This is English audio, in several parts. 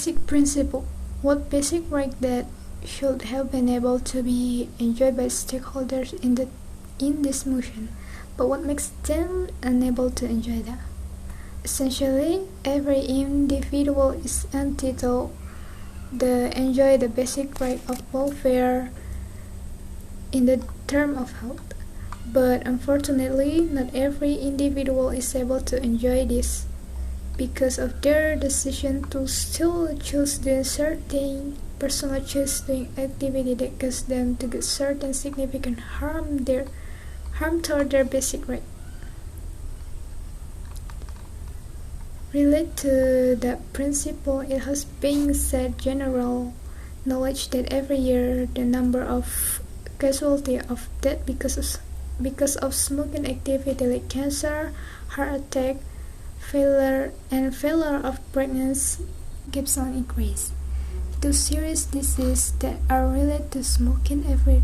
basic principle. What basic right that should have been able to be enjoyed by stakeholders in this motion, but what makes them unable to enjoy that? Essentially, every individual is entitled to enjoy the basic right of welfare in the term of health. But unfortunately, not every individual is able to enjoy this because of their decision to still choose the certain personal choice doing activity that cause them to get certain significant harm toward their basic right. Related to that principle, it has been said general knowledge that every year the number of casualty of death because of smoking activity like cancer, heart attack, failure of pregnancy keeps on increase. Those serious diseases that are related to smoking every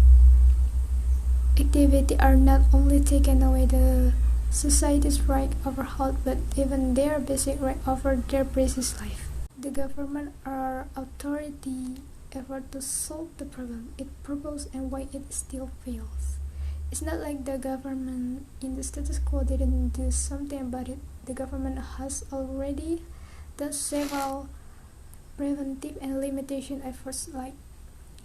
activity are not only taken away the society's right over health, but even their basic right over their precious life. The government or authority effort to solve the problem it proposed and why it still fails. It's not like the government in the status quo didn't do something about it. The government has already done several preventive and limitation efforts like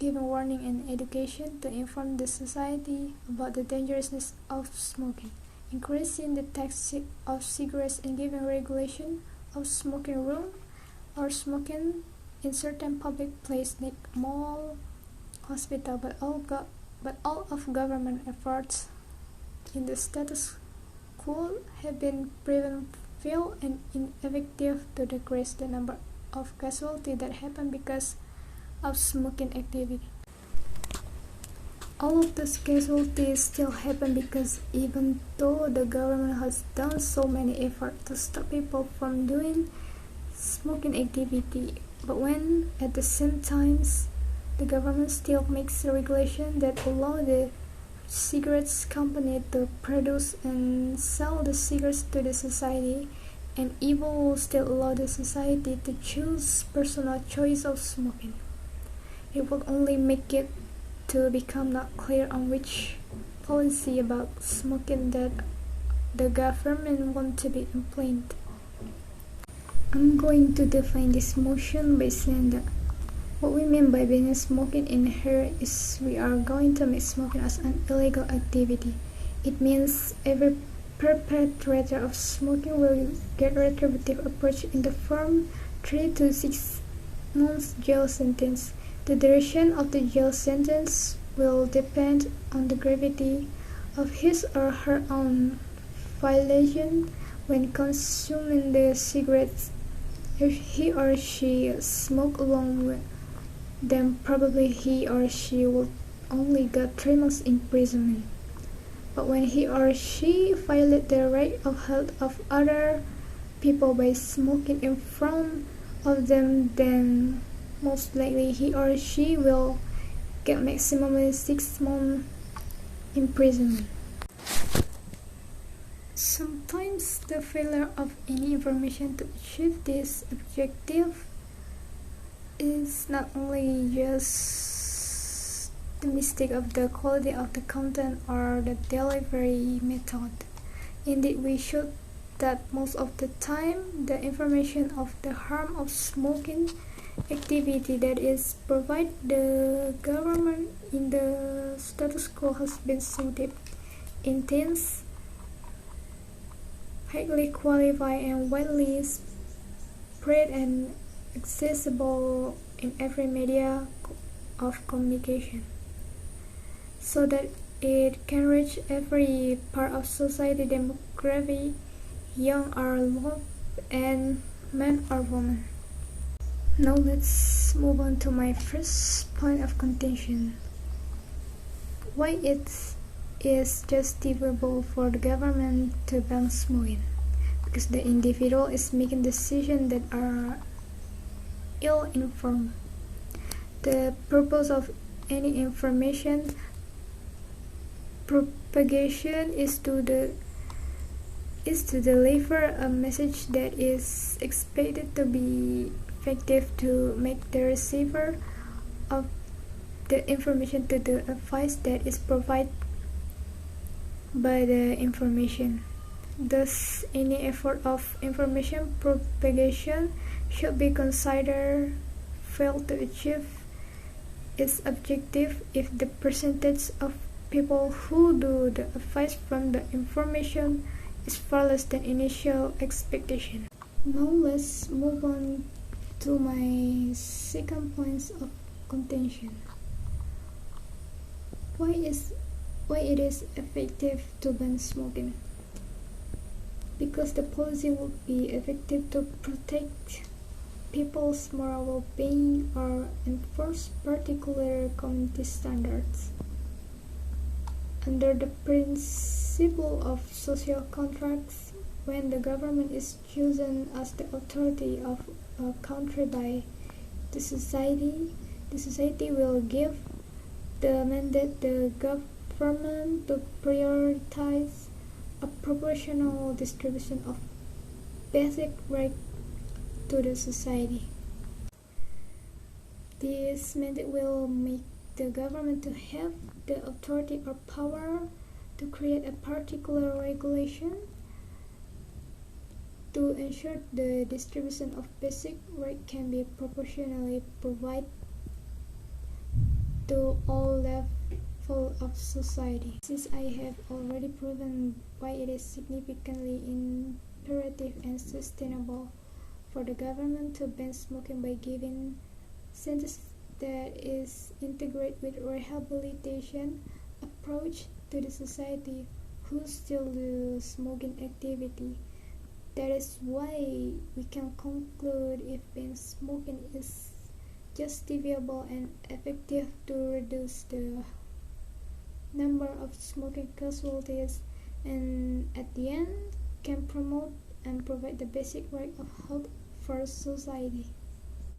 giving warning and education to inform the society about the dangerousness of smoking, increasing the tax of cigarettes and giving regulation of smoking room or smoking in certain public places like mall, hospital, but all of government efforts in the status quo have been proven failed and ineffective to decrease the number of casualties that happen because of smoking activity. All of those casualties still happen because even though the government has done so many efforts to stop people from doing smoking activity, but when at the same times the government still makes a regulation that allow the cigarettes company to produce and sell the cigarettes to the society, and even will still allow the society to choose personal choice of smoking. It will only make it to become not clear on which policy about smoking that the government want to be implemented. I'm going to define this motion by saying that what we mean by banning smoking in here is we are going to make smoking as an illegal activity. It means every perpetrator of smoking will get retributive approach in the form 3 to 6 months jail sentence. The duration of the jail sentence will depend on the gravity of his or her own violation when consuming the cigarettes. If he or she smoked along with them, probably he or she will only get 3 months imprisonment. But when he or she violates the right of health of other people by smoking in front of them, then most likely he or she will get maximum 6 months imprisonment. Sometimes the failure of any information to achieve this objective is not only just the mistake of the quality of the content or the delivery method. Indeed, we should that most of the time the information of the harm of smoking activity that is provided the government in the status quo has been so deep, intense, highly qualified and widely spread and accessible in every media of communication, so that it can reach every part of society demographic, young or old, and man or woman. Now let's move on to my first point of contention. Why it is justifiable for the government to ban smoking? Because the individual is making decisions that are ill-informed. The purpose of any information propagation is to deliver a message that is expected to be effective to make the receiver of the information to the advice that is provided by the information. Thus, any effort of information propagation should be considered failed to achieve its objective if the percentage of people who do the advice from the information is far less than initial expectation. Now let's move on to my second point of contention. Why it is effective to ban smoking? Because the policy would be effective to protect people's moral well-being or enforce particular community standards. Under the principle of social contracts, when the government is chosen as the authority of a country by the society will give the mandate the government to prioritize a proportional distribution of basic rights to the society. This mandate will make the government to have the authority or power to create a particular regulation to ensure the distribution of basic rights can be proportionally provided to all levels of society. Since I have already proven why it is significantly imperative and sustainable for the government to ban smoking by giving sentences that is integrated with rehabilitation approach to the society who still do smoking activity. That is why we can conclude if ban smoking is justifiable and effective to reduce the number of smoking casualties and at the end can promote and provide the basic right of health for society.